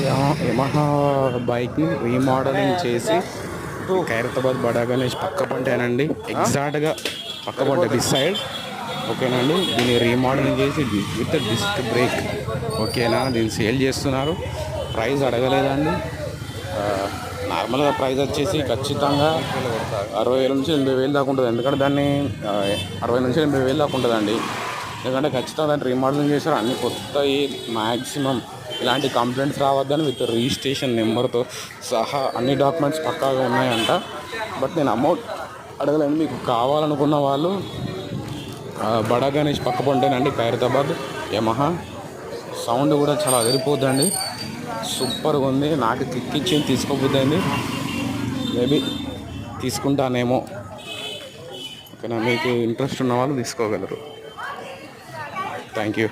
Yamaha బైక్ని remodelling చేసి ఖైరతాబాద్ బడా గణేష్ పక్క పంటేనండి, ఎగ్జాక్ట్గా పక్క పంట దిస్ సైడ్. ఓకేనండి, దీన్ని రీమోడలింగ్ చేసి విత్ డిస్క్ బ్రేక్ ఓకేనా, దీన్ని సేల్ చేస్తున్నారు. ప్రైస్ అడగలేదండి. నార్మల్గా ప్రైస్ వచ్చేసి ఖచ్చితంగా 60,000 నుంచి 80,000 దాకా ఉంటుంది. ఎందుకంటే దాన్ని 60 నుంచి 80,000 దాకా ఉంటుందండి. ఎందుకంటే ఖచ్చితంగా దాన్ని రీమోడలింగ్ చేశారు, అన్ని కొత్తవి. మ్యాక్సిమం ఇలాంటి కంప్లైంట్స్ రావద్దని విత్ రిజిస్ట్రేషన్ నెంబర్తో సహా అన్ని డాక్యుమెంట్స్ పక్కాగా ఉన్నాయంట. బట్ నేను అమౌంట్ అడగలేను. మీకు కావాలనుకున్న వాళ్ళు బడా గణేష్ పక్క పొంటేనండి, ఖైరతాబాద్. యమహా సౌండ్ కూడా చాలా అదిరిపోద్దండి, సూపర్గా ఉంది. నాకు కిక్ ఇచ్చింది, తీసుకోబోద్దండి. మేబీ తీసుకుంటానేమో. ఓకేనా, మీకు ఇంట్రెస్ట్ ఉన్న వాళ్ళు తీసుకోగలరు. Thank you.